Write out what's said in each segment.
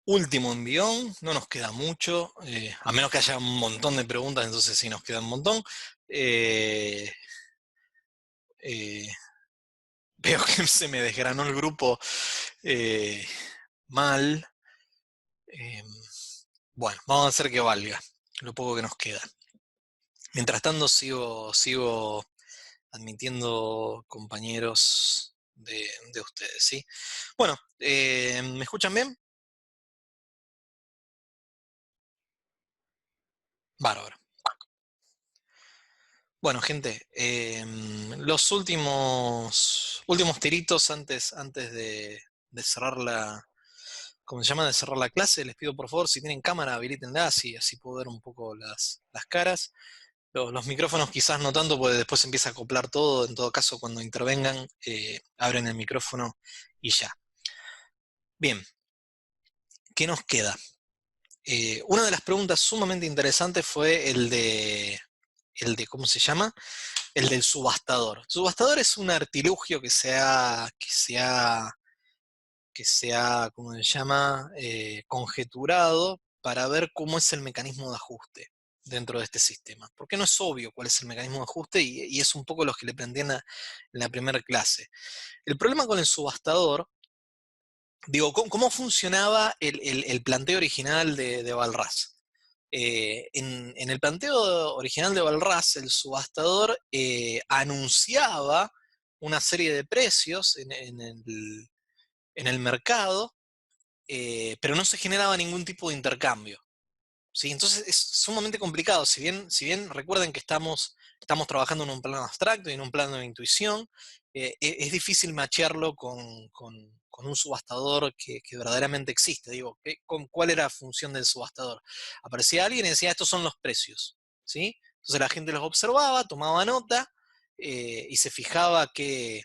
Último envión, no nos queda mucho, a menos que haya un montón de preguntas, entonces sí nos queda un montón. Eh, eh, Veo que se me desgranó el grupo eh, mal. Eh, bueno, vamos a hacer que valga lo poco que nos queda. Mientras tanto, sigo admitiendo compañeros de ustedes, ¿sí? Bueno, ¿me escuchan bien? Bárbaro. Bueno, gente, los últimos tiritos antes de cerrar ¿cómo se llama? De cerrar la clase. Les pido por favor, si tienen cámara, habilítenla, así puedo ver un poco las caras. Los micrófonos quizás no tanto, porque después se empieza a acoplar todo. En todo caso, cuando intervengan, abren el micrófono y ya. Bien, ¿qué nos queda? Una de las preguntas sumamente interesantes fue ¿cómo se llama? El del subastador. Subastador es un artilugio que se ha, ¿cómo se llama? Conjeturado para ver cómo es el mecanismo de ajuste dentro de este sistema. Porque no es obvio cuál es el mecanismo de ajuste y es un poco los que le aprendí en la primera clase. El problema con el subastador, digo, ¿cómo funcionaba el planteo original de Walras? En el planteo original de Walras, el subastador anunciaba una serie de precios en el mercado, pero no se generaba ningún tipo de intercambio. ¿Sí? Entonces es sumamente complicado. Si bien recuerden que estamos trabajando en un plano abstracto y en un plano de intuición, es difícil machearlo con un subastador que verdaderamente existe. Digo, ¿cuál era la función del subastador? Aparecía alguien y decía, estos son los precios. ¿Sí? Entonces la gente los observaba, tomaba nota y se fijaba qué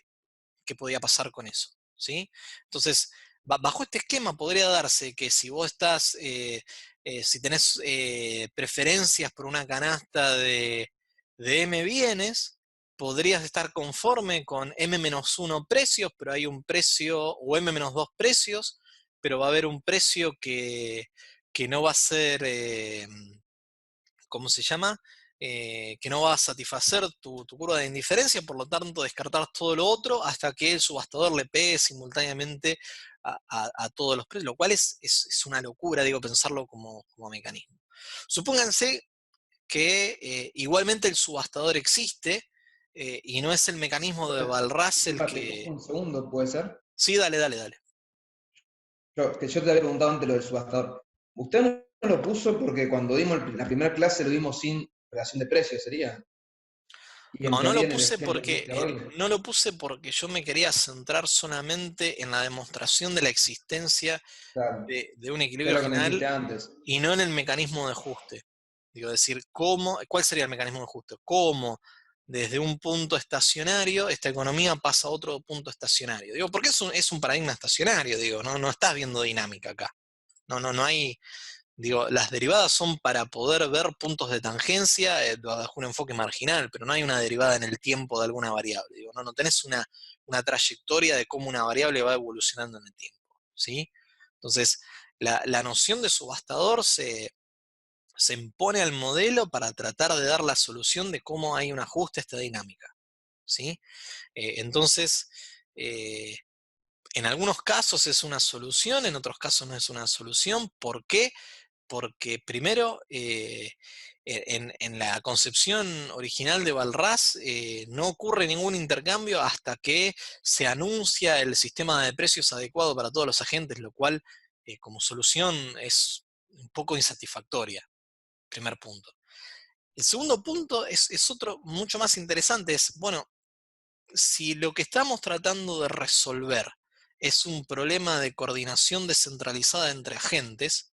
podía pasar con eso. ¿Sí? Entonces, bajo este esquema podría darse que si vos si tenés preferencias por una canasta de M bienes, podrías estar conforme con M-1 precios, pero hay un precio, o M-2 precios, pero va a haber un precio que no va a ser, ¿cómo se llama? Que no va a satisfacer tu curva de indiferencia, por lo tanto descartar todo lo otro hasta que el subastador le pegue simultáneamente a todos los precios, lo cual es una locura, digo, pensarlo como mecanismo. Supónganse que igualmente el subastador existe y no es el mecanismo de Walras el Disculpa, te que... cojo un segundo, ¿puede ser? Sí, dale, dale, dale. Que yo te había preguntado antes lo del subastador. ¿Usted no lo puso porque cuando dimos la primera clase lo dimos sin relación de precios, sería? Y No, no entendí lo en el puse ejemplo que porque diste hoy. no lo puse porque yo me quería centrar solamente en la demostración de la existencia Claro, de un que es equilibrio lo que me general dijiste antes. y no en el mecanismo de ajuste. Digo, decir, ¿cuál sería el mecanismo de ajuste? ¿Cómo desde un punto estacionario esta economía pasa a otro punto estacionario? Digo, porque es un paradigma estacionario, digo, no estás viendo dinámica acá. No hay, digo, las derivadas son para poder ver puntos de tangencia bajo un enfoque marginal, pero no hay una derivada en el tiempo de alguna variable. Digo, no tenés una trayectoria de cómo una variable va evolucionando en el tiempo. ¿Sí? Entonces, la noción de subastador se impone al modelo para tratar de dar la solución de cómo hay un ajuste a esta dinámica. ¿Sí? Entonces, eh, en algunos casos es una solución, en otros casos no es una solución. ¿Por qué? Porque primero, en la concepción original de Walras, no ocurre ningún intercambio hasta que se anuncia el sistema de precios adecuado para todos los agentes, lo cual como solución es un poco insatisfactoria, primer punto. El segundo punto es otro mucho más interesante, es, bueno, si lo que estamos tratando de resolver es un problema de coordinación descentralizada entre agentes,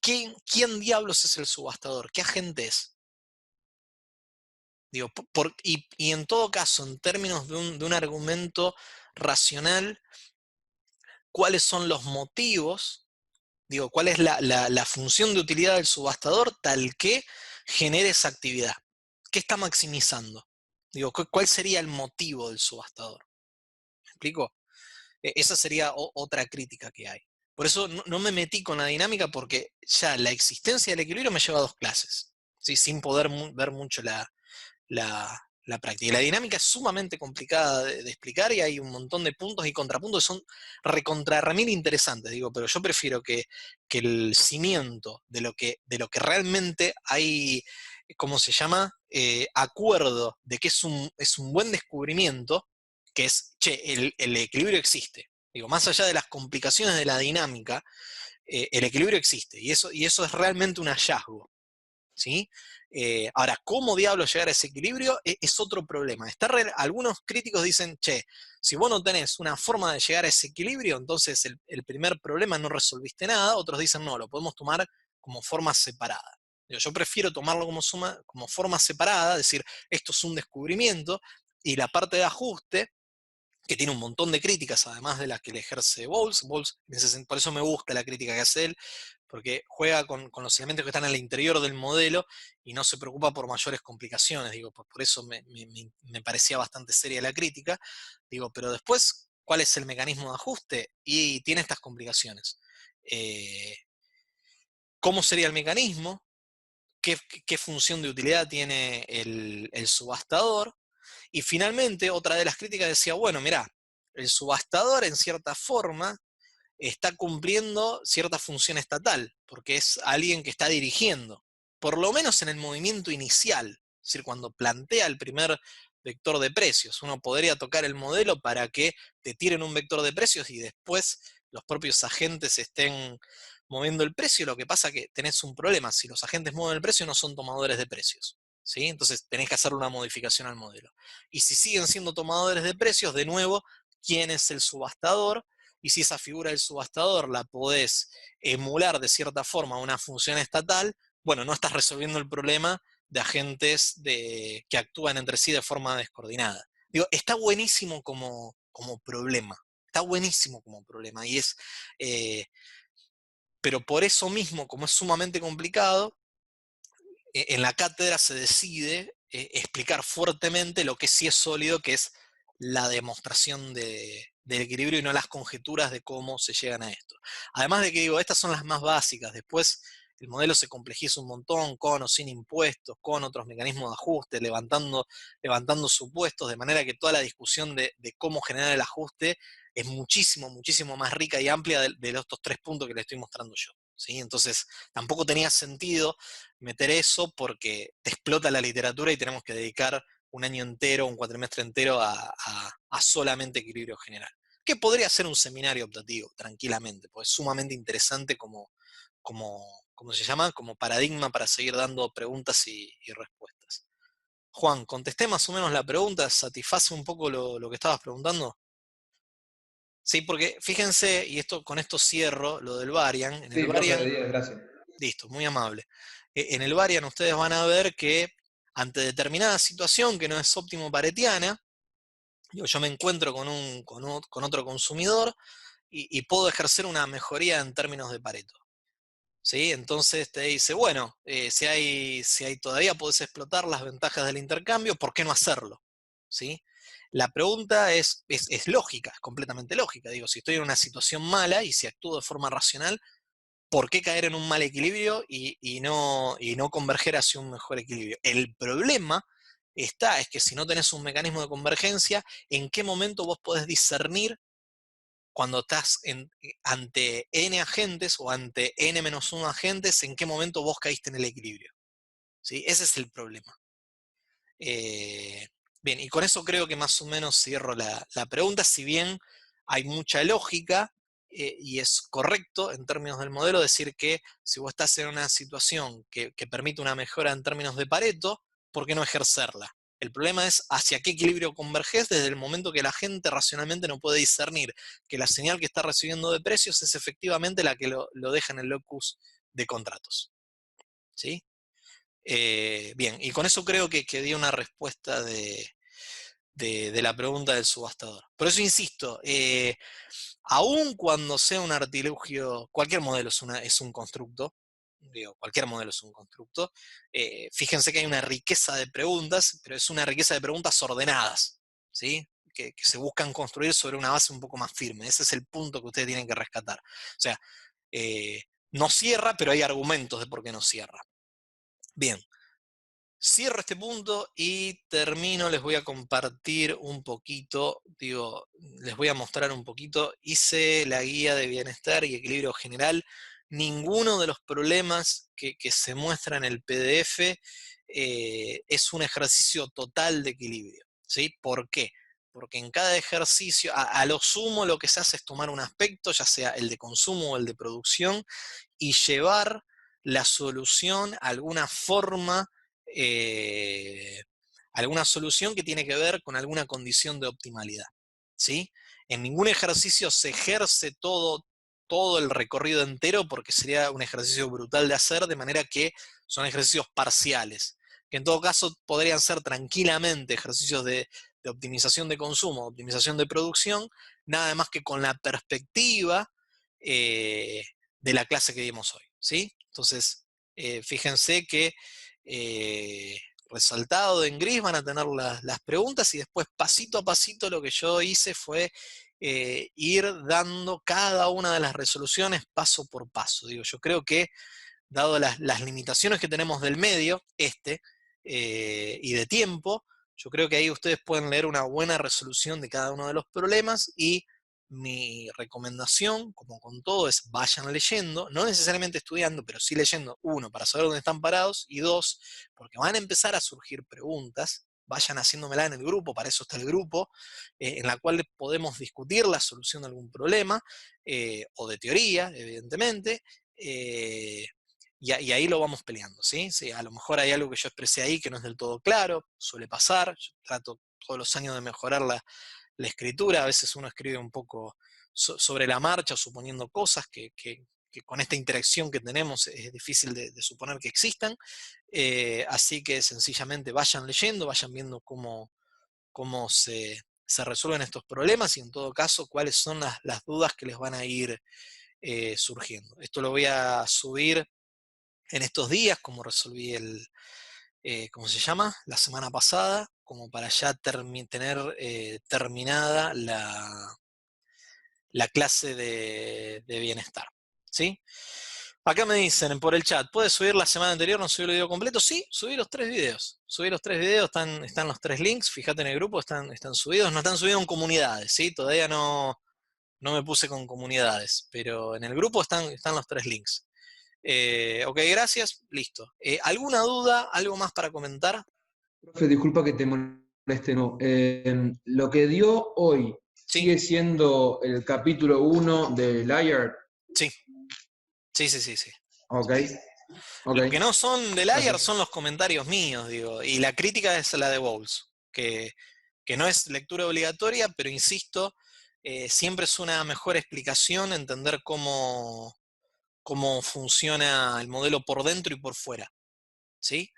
¿quién diablos es el subastador? ¿Qué agente es? Digo, y en todo caso, en términos de un argumento racional, ¿cuáles son los motivos? Digo, ¿cuál es la función de utilidad del subastador tal que genere esa actividad? ¿Qué está maximizando? Digo, ¿cuál sería el motivo del subastador? ¿Me explico? Esa sería otra crítica que hay. Por eso no me metí con la dinámica, porque ya la existencia del equilibrio me lleva a 2 clases, ¿sí? Sin poder ver mucho la práctica. Y la dinámica es sumamente complicada de explicar, y hay un montón de puntos y contrapuntos que son recontra remil interesantes, digo, pero yo prefiero que el cimiento de lo que realmente hay, ¿cómo se llama? Acuerdo de que es un buen descubrimiento, que es, che, el equilibrio existe. Digo, más allá de las complicaciones de la dinámica, el equilibrio existe, y eso es realmente un hallazgo. ¿Sí? Ahora, ¿cómo diablos llegar a ese equilibrio? Es otro problema. Algunos críticos dicen, che, si vos no tenés una forma de llegar a ese equilibrio, entonces el primer problema no resolviste nada. Otros dicen, no, lo podemos tomar como forma separada. Yo prefiero tomarlo como forma separada, decir, esto es un descubrimiento, y la parte de ajuste, que tiene un montón de críticas, además de las que le ejerce Bowles. Por eso me gusta la crítica que hace él, porque juega con los elementos que están al interior del modelo y no se preocupa por mayores complicaciones. Digo, por eso me parecía bastante seria la crítica. Digo, pero después, ¿cuál es el mecanismo de ajuste? Y tiene estas complicaciones. Eh, ¿Cómo sería el mecanismo? ¿Qué función de utilidad tiene el subastador? Y finalmente, otra de las críticas decía, bueno, mirá, el subastador en cierta forma está cumpliendo cierta función estatal, porque es alguien que está dirigiendo, por lo menos en el movimiento inicial, es decir, cuando plantea el primer vector de precios. Uno podría tocar el modelo para que te tiren un vector de precios y después los propios agentes estén moviendo el precio. Lo que pasa es que tenés un problema: si los agentes mueven el precio, no son tomadores de precios, ¿sí? Entonces tenés que hacer una modificación al modelo. Y si siguen siendo tomadores de precios, de nuevo, ¿quién es el subastador? Y si esa figura del subastador la podés emular de cierta forma a una función estatal, bueno, no estás resolviendo el problema de agentes que actúan entre sí de forma descoordinada. Digo, está buenísimo como problema. Está buenísimo como problema. Eh, pero por eso mismo, como es sumamente complicado, en la cátedra se decide explicar fuertemente lo que sí es sólido, que es la demostración del equilibrio, y no las conjeturas de cómo se llegan a esto. Además de que, digo, estas son las más básicas. Después el modelo se complejiza un montón, con o sin impuestos, con otros mecanismos de ajuste, levantando supuestos, de manera que toda la discusión de cómo generar el ajuste es muchísimo, muchísimo más rica y amplia de estos 3 puntos que le estoy mostrando yo, ¿sí? Entonces, tampoco tenía sentido meter eso, porque te explota la literatura y tenemos que dedicar un año entero, un cuatrimestre entero a solamente equilibrio general. Que podría ser un seminario optativo, tranquilamente, pues es sumamente interesante ¿cómo se llama? Como paradigma para seguir dando preguntas y respuestas. Juan, contesté más o menos la pregunta. ¿Satisface un poco lo que estabas preguntando? Sí, porque fíjense, y con esto cierro lo del Varian. En el Sí, profe, de Varian, 10, gracias. listo, muy amable. En el Varian ustedes van a ver que ante determinada situación que no es óptimo paretiana, yo me encuentro con otro consumidor, y puedo ejercer una mejoría en términos de Pareto, ¿sí? Entonces te dice, bueno, si hay todavía podés explotar las ventajas del intercambio, ¿por qué no hacerlo? ¿Sí? La pregunta es lógica, es completamente lógica. Digo, si estoy en una situación mala y si actúo de forma racional, ¿por qué caer en un mal equilibrio y no converger hacia un mejor equilibrio? El problema es que si no tenés un mecanismo de convergencia, ¿en qué momento vos podés discernir cuando estás ante n agentes o ante n-1 agentes, en qué momento vos caíste en el equilibrio? ¿Sí? Ese es el problema. Eh, Bien, y con eso creo que más o menos cierro la pregunta. Si bien hay mucha lógica, y es correcto en términos del modelo decir que si vos estás en una situación que permite una mejora en términos de Pareto, ¿por qué no ejercerla? El problema es hacia qué equilibrio converges desde el momento que la gente racionalmente no puede discernir que la señal que está recibiendo de precios es efectivamente la que lo deja en el locus de contratos. ¿Sí? Bien, y con eso creo que di una respuesta de la pregunta del subastador. Por eso insisto, aun cuando sea un artilugio, cualquier modelo es un constructo, digo, cualquier modelo es un constructo. Fíjense que hay una riqueza de preguntas, pero es una riqueza de preguntas ordenadas, ¿sí? que se buscan construir sobre una base un poco más firme. Ese es el punto que ustedes tienen que rescatar. O sea, no cierra, pero hay argumentos de por qué no cierra. Bien, cierro este punto y termino, les voy a compartir un poquito, les voy a mostrar un poquito, hice la guía de bienestar y equilibrio general. Ninguno de los problemas que se muestra en el PDF es un ejercicio total de equilibrio, ¿sí? ¿Por qué? Porque en cada ejercicio, a lo sumo lo que se hace es tomar un aspecto, ya sea el de consumo o el de producción, y llevar la solución a eh, alguna solución que tiene que ver con alguna condición de optimalidad, ¿sí? En ningún ejercicio se ejerce todo el recorrido entero porque sería un ejercicio brutal de hacer, de manera que son ejercicios parciales, que en todo caso podrían ser tranquilamente ejercicios de optimización de consumo, optimización de producción, nada más que con la perspectiva eh, de la clase que dimos hoy, ¿sí? Entonces, fíjense que eh, resaltado en gris van a tener las preguntas y después pasito a pasito lo que yo hice fue ir dando cada una de las resoluciones paso por paso. Digo, yo creo que dado las limitaciones que tenemos del medio, y de tiempo, yo creo que ahí ustedes pueden leer una buena resolución de cada uno de los problemas y mi recomendación, como con todo, es vayan leyendo, no necesariamente estudiando, pero sí leyendo, uno, para saber dónde están parados, y dos, porque van a empezar a surgir preguntas, vayan haciéndomela en el grupo, para eso está el grupo, en la cual podemos discutir la solución de algún problema, o de teoría, evidentemente, y ahí lo vamos peleando, ¿sí? Sí, a lo mejor hay algo que yo expresé ahí que no es del todo claro, suele pasar, yo trato todos los años de mejorar la escritura, a veces uno escribe un poco sobre la marcha, suponiendo cosas que con esta interacción que tenemos es difícil de suponer que existan, así que sencillamente vayan leyendo, vayan viendo cómo se resuelven estos problemas y en todo caso cuáles son las dudas que les van a ir surgiendo. Esto lo voy a subir en estos días, como resolví ¿cómo se llama? La semana pasada, como para ya tener terminada la clase de bienestar, ¿sí? Acá me dicen por el chat, ¿puedes subir la semana anterior, no subí el video completo? Sí, subí los 3 videos. Subí los 3 videos, están los 3 links, fíjate en el grupo, están subidos, no están subidos en comunidades, ¿sí? Todavía no me puse con comunidades, pero en el grupo están los 3 links. Ok, gracias, listo. ¿Alguna duda, algo más para comentar? Profe, disculpa que te moleste, no. Lo que dio hoy Sí, sigue siendo el capítulo 1 de Liar. sí, sí, sí, sí, sí. Ok, ok, Lo que no son de Liar gracias. son los comentarios míos, digo, y la crítica es la de Bowles, que no es lectura obligatoria, pero insisto, siempre es una mejor explicación entender cómo funciona el modelo por dentro y por fuera, ¿sí?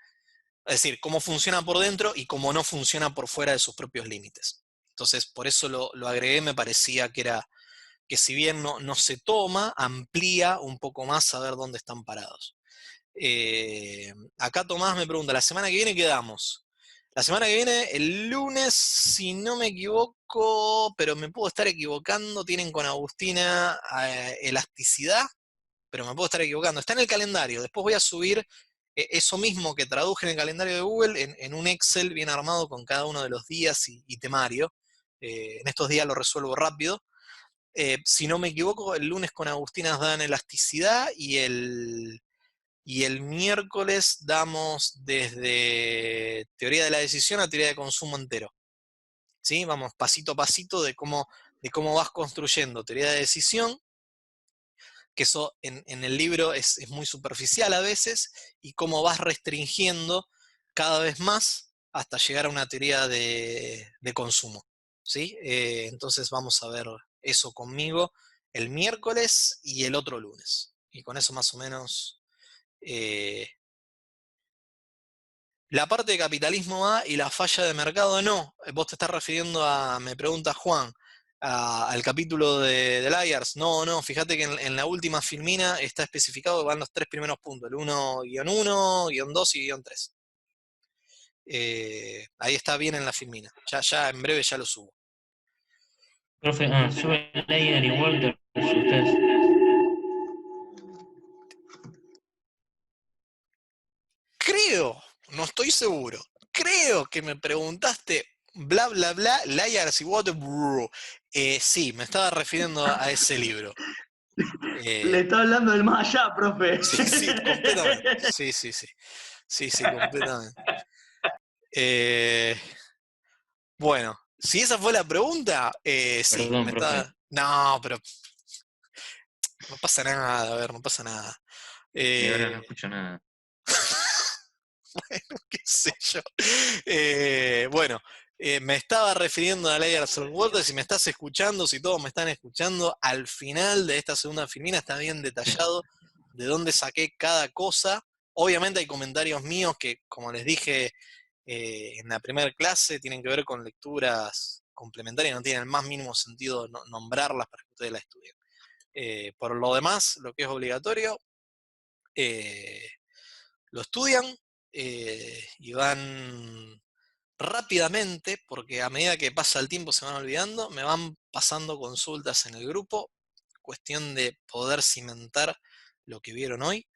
Es decir, cómo funciona por dentro y cómo no funciona por fuera de sus propios límites. Entonces, por eso lo agregué, me parecía que si bien no se toma, amplía un poco más saber dónde están parados. Acá Tomás me pregunta, ¿la semana que viene qué damos? La semana que viene, el lunes, si no me equivoco, pero me puedo estar equivocando, tienen con Agustina elasticidad, pero me puedo estar equivocando. Está en el calendario, después voy a subir eso mismo que traduje en el calendario de Google en un Excel bien armado con cada uno de los días y temario. En estos días lo resuelvo rápido. Si no me equivoco, el lunes con Agustina dan elasticidad y el miércoles damos desde teoría de la decisión a teoría de consumo entero. ¿Sí? Vamos pasito a pasito de cómo vas construyendo teoría de decisión, que eso en el libro es muy superficial a veces, y cómo vas restringiendo cada vez más hasta llegar a una teoría de consumo. ¿Sí? Entonces vamos a ver eso conmigo el miércoles y el otro lunes. Y con eso más o menos eh, la parte de capitalismo A y la falla de mercado no. Vos te estás refiriendo me pregunta Juan, al capítulo de Liars. No, no, fíjate que en la última filmina está especificado que van los 3 primeros puntos, el 1-1, -2 y -3. Ahí está bien en la filmina. Ya en breve ya lo subo. Profe, sube Layer y Walter, ustedes. Creo, no estoy seguro, creo que me preguntaste bla bla bla, Liars y Waterbury. Sí, me estaba refiriendo a ese libro. Le Eh, está hablando del más allá, profe. sí, sí, completamente. Sí, sí, sí. Sí, sí, completamente. Eh, bueno, si esa fue la pregunta, sí, Perdón, me profe. está. No, pero no pasa nada, a ver, no pasa nada. Y ahora no Eh, escucho nada. bueno, qué sé yo. Bueno, me estaba refiriendo a Layers of Water. Si me estás escuchando, si todos me están escuchando, al final de esta segunda filmina está bien detallado de dónde saqué cada cosa. Obviamente hay comentarios míos que, como les dije en la primera clase, tienen que ver con lecturas complementarias, no tienen el más mínimo sentido nombrarlas para que ustedes la estudien. Por lo demás, lo que es obligatorio, eh, lo estudian y van rápidamente, porque a medida que pasa el tiempo se van olvidando, me van pasando consultas en el grupo, cuestión de poder cimentar lo que vieron hoy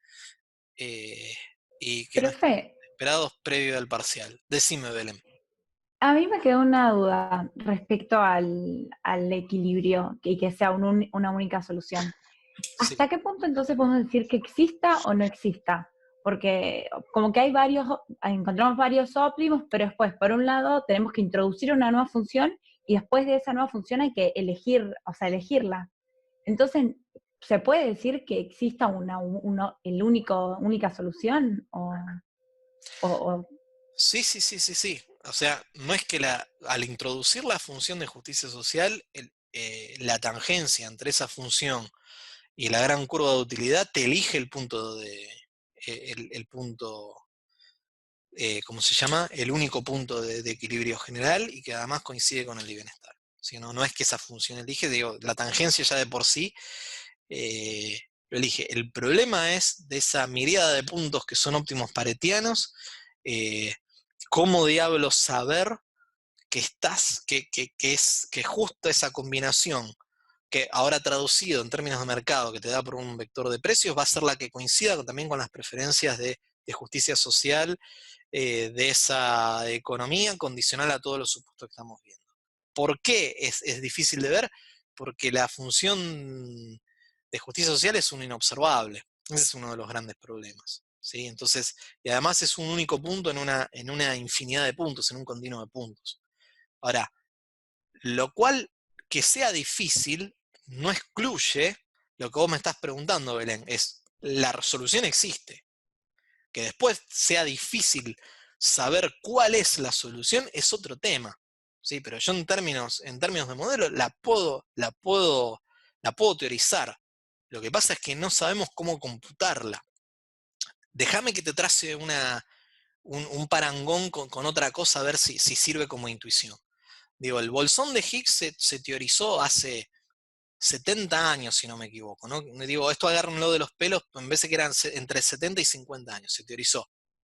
eh, y que no estén Profe, esperados previo al parcial. Decime, Belén. a mí me quedó una duda respecto al equilibrio y que sea una única solución. Sí, ¿Hasta qué punto entonces podemos decir que exista o no exista? Porque como que hay encontramos varios óptimos, pero después, por un lado, tenemos que introducir una nueva función y después de esa nueva función hay que elegir, o sea, elegirla. Entonces, ¿se puede decir que exista única solución? O sí, sí, sí, sí, sí. O sea, no es que al introducir la función de justicia social, la tangencia entre esa función y la gran curva de utilidad te elige el punto el punto, ¿cómo se llama? El único punto de equilibrio general y que además coincide con el de bienestar. ¿Sí? No, no es que esa función elige, digo, la tangencia ya de por sí lo elige. El problema es de esa miríada de puntos que son óptimos paretianos, eh, cómo diablos saber que justo esa combinación que ahora traducido en términos de mercado que te da por un vector de precios, va a ser la que coincida también con las preferencias de justicia social de esa economía condicional a todos los supuestos que estamos viendo. ¿Por qué es difícil de ver? Porque la función de justicia social es un inobservable. Ese es uno de los grandes problemas. ¿Sí? Entonces, y además es un único punto en una infinidad de puntos, en un continuo de puntos. Ahora, lo cual que sea difícil no excluye lo que vos me estás preguntando, Belén, es la resolución existe. Que después sea difícil saber cuál es la solución es otro tema. ¿Sí? Pero yo en términos de modelo la puedo teorizar. Lo que pasa es que no sabemos cómo computarla. Déjame que te trace un parangón con otra cosa a ver si sirve como intuición. Digo, el bolsón de Higgs se teorizó hace 70 años, si no me equivoco, ¿no? Digo, esto agárrenlo de los pelos, en vez de que eran entre 70 y 50 años, se teorizó.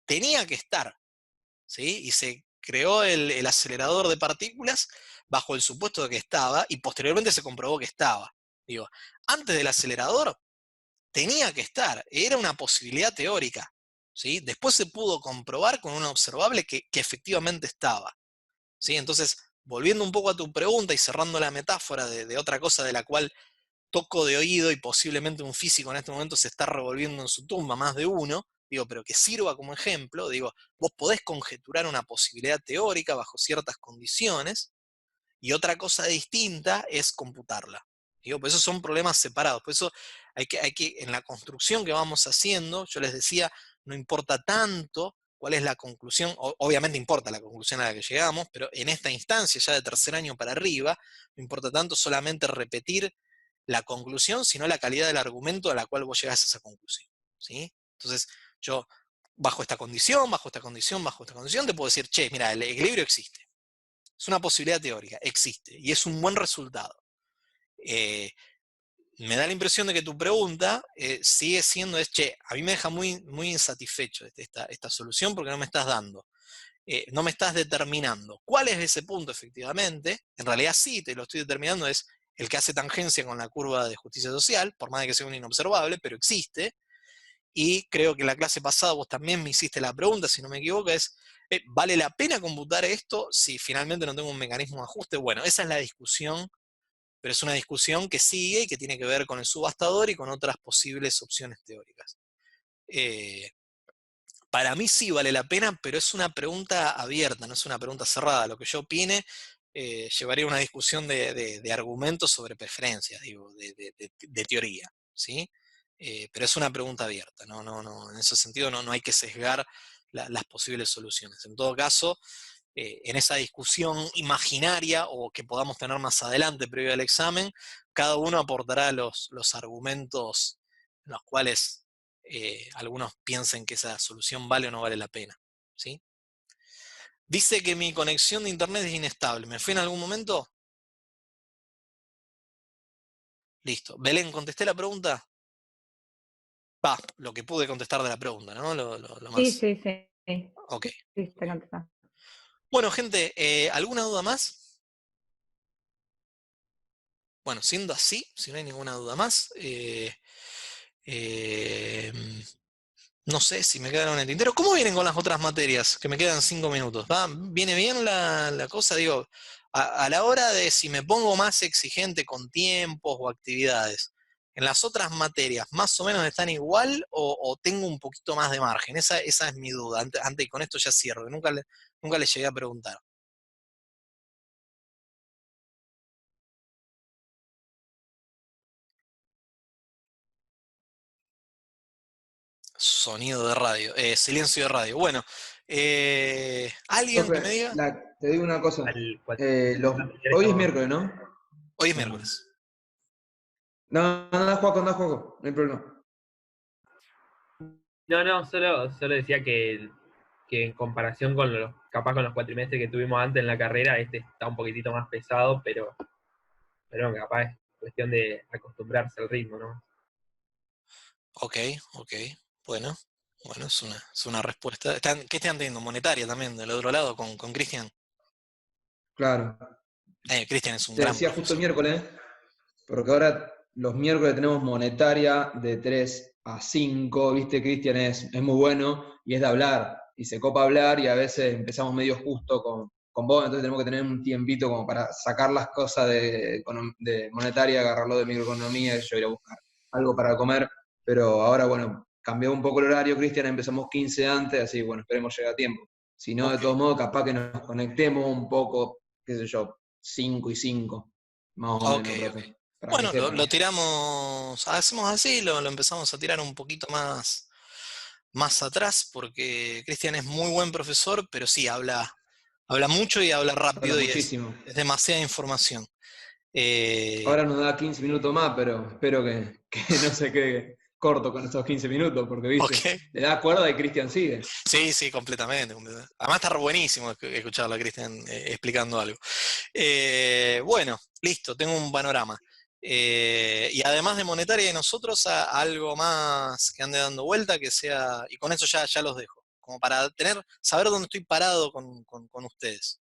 Tenía que estar, ¿sí? Y se creó el acelerador de partículas bajo el supuesto de que estaba, y posteriormente se comprobó que estaba. Digo, antes del acelerador tenía que estar, era una posibilidad teórica, ¿sí? Después se pudo comprobar con una observable que efectivamente estaba. ¿Sí? Entonces, volviendo un poco a tu pregunta y cerrando la metáfora de otra cosa de la cual toco de oído y posiblemente un físico en este momento se está revolviendo en su tumba, más de uno, digo, pero que sirva como ejemplo, digo, vos podés conjeturar una posibilidad teórica bajo ciertas condiciones y otra cosa distinta es computarla. Digo, pues esos son problemas separados, por eso en la construcción que vamos haciendo, yo les decía, no importa tanto cuál es la conclusión, obviamente importa la conclusión a la que llegamos, pero en esta instancia, ya de tercer año para arriba, no importa tanto solamente repetir la conclusión, sino la calidad del argumento a la cual vos llegás a esa conclusión. ¿Sí? Entonces, yo, bajo esta condición, bajo esta condición, bajo esta condición, te puedo decir, che, mira, el equilibrio existe. Es una posibilidad teórica, existe, y es un buen resultado. Eh, Me da la impresión de que tu pregunta sigue siendo, che, a mí me deja muy, muy insatisfecho esta solución porque no me estás dando no me estás determinando cuál es ese punto efectivamente. En realidad sí, te lo estoy determinando, es el que hace tangencia con la curva de justicia social, por más de que sea un inobservable, pero existe. Y creo que en la clase pasada vos también me hiciste la pregunta, si no me equivoco, es, ¿vale la pena computar esto si finalmente no tengo un mecanismo de ajuste? Bueno, esa es la discusión, pero es una discusión que sigue y que tiene que ver con el subastador y con otras posibles opciones teóricas. Para mí sí vale la pena, pero es una pregunta abierta, no es una pregunta cerrada. Lo que yo opine llevaría una discusión de argumentos sobre preferencias, digo, de teoría, ¿sí? Pero es una pregunta abierta, en ese sentido no hay que sesgar las posibles soluciones. En todo caso, en esa discusión imaginaria o que podamos tener más adelante previo al examen, cada uno aportará los argumentos en los cuales algunos piensen que esa solución vale o no vale la pena, ¿sí? Dice que mi conexión de internet es inestable. ¿Me fui en algún momento? Listo. Belén, ¿contesté la pregunta? Va, lo que pude contestar de la pregunta, ¿no? Lo Sí, más... sí, sí. Sí, Ok. sí, te contestó. Bueno, gente, ¿alguna duda más? Bueno, siendo así, si no hay ninguna duda más, eh, no sé si me quedaron en el tintero. ¿Cómo vienen con las otras materias? Que me quedan 5 minutos. ¿Va? ¿Viene bien la cosa? Digo, a la hora de si me pongo más exigente con tiempos o actividades, ¿en las otras materias más o menos están igual o tengo un poquito más de margen? Esa es mi duda. Antes, y con esto ya cierro, que nunca le llegué a preguntar. Sonido de radio, silencio de radio. Bueno, alguien que me Profe, diga, te digo una cosa. ¿Cuál Hoy es miércoles, ¿no? hoy es miércoles. No, no, Juaco, no, Juaco, no hay problema. No, solo decía que en comparación con capaz con los cuatrimestres que tuvimos antes en la carrera, este está un poquitito más pesado, pero capaz es cuestión de acostumbrarse al ritmo, ¿no? Ok, ok. Bueno, bueno, es una respuesta. ¿Qué están teniendo? Monetaria también, del otro lado, con Cristian. Claro. Cristian es un Te gran decía justo el profesor. miércoles, porque ahora los miércoles tenemos monetaria de 3 a 5, ¿viste? Cristian es muy bueno y es de hablar, y se copa hablar y a veces empezamos medio justo con vos, entonces tenemos que tener un tiempito como para sacar las cosas de monetaria, agarrarlo de microeconomía y yo ir a buscar algo para comer, pero ahora, bueno, cambió un poco el horario, Cristian, empezamos 15 antes, así, bueno, esperemos llegar a tiempo. Si no, de Ok, todos modos, capaz que nos conectemos un poco, qué sé yo, 5 y 5 más o ok, menos, ok. profe, para que Bueno, lo sepan. tiramos, hacemos así, lo empezamos a tirar un poquito más atrás, porque Cristian es muy buen profesor, pero sí, habla mucho y habla Habla rápido y muchísimo. es demasiada información. Eh, Ahora nos da 15 minutos más, pero espero que no se quede corto con estos 15 minutos, porque, viste, ok. le da cuerda y Cristian sigue. Sí, sí, completamente. Además está buenísimo escucharlo a Cristian explicando algo. Bueno, listo, tengo un panorama. Y además de monetaria y nosotros, algo más que ande dando vuelta, que sea, y con eso ya los dejo, como para saber dónde estoy parado con ustedes.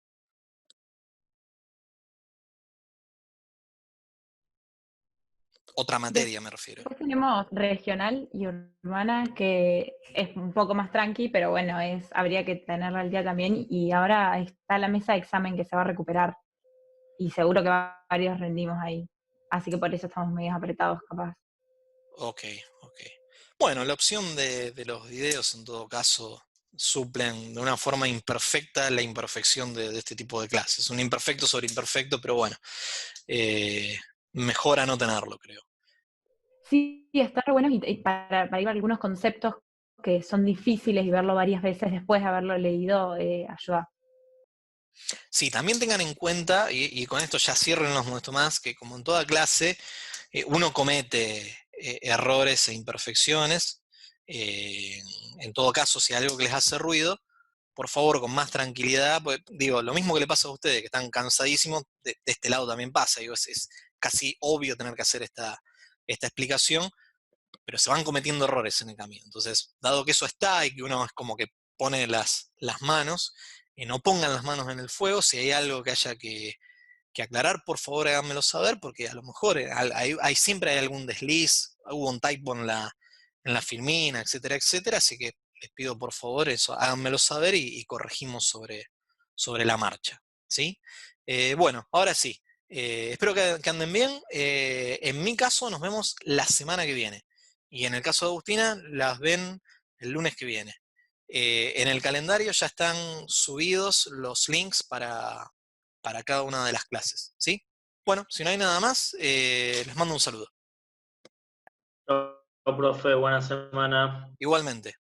Otra materia me refiero. Después tenemos regional y urbana, que es un poco más tranqui, pero bueno, habría que tenerla al día también. Y ahora está la mesa de examen que se va a recuperar. Y seguro que varios rendimos ahí. Así que por eso estamos medio apretados, capaz. Ok, ok. Bueno, la opción de los videos en todo caso suplen de una forma imperfecta la imperfección de este tipo de clases. Un imperfecto sobre imperfecto, pero bueno, eh, mejor a no tenerlo, creo. Sí, está re bueno y para ir a algunos conceptos que son difíciles y verlo varias veces después de haberlo leído ayuda. Sí, también tengan en cuenta, y con esto ya cierro y no los muestro más, que como en toda clase, uno comete errores e imperfecciones. eh, en todo caso, si hay algo que les hace ruido, por favor, con más tranquilidad, pues, digo, lo mismo que le pasa a ustedes, que están cansadísimos, de este lado también pasa, digo, es casi obvio tener que hacer esta explicación, pero se van cometiendo errores en el camino. Entonces, dado que eso está y que uno es como que pone las manos, no pongan las manos en el fuego. Si hay algo que haya que aclarar, por favor háganmelo saber, porque a lo mejor siempre hay algún desliz, hubo un typo en la filmina, etcétera, etcétera, así que les pido por favor eso, háganmelo saber y corregimos sobre la marcha, ¿sí? Bueno, ahora sí, espero que anden bien. En mi caso nos vemos la semana que viene, y en el caso de Agustina las ven el lunes que viene. En el calendario ya están subidos los links para cada una de las clases, ¿sí? Bueno, si no hay nada más, les mando un saludo. Chao, profe, buena semana. Igualmente.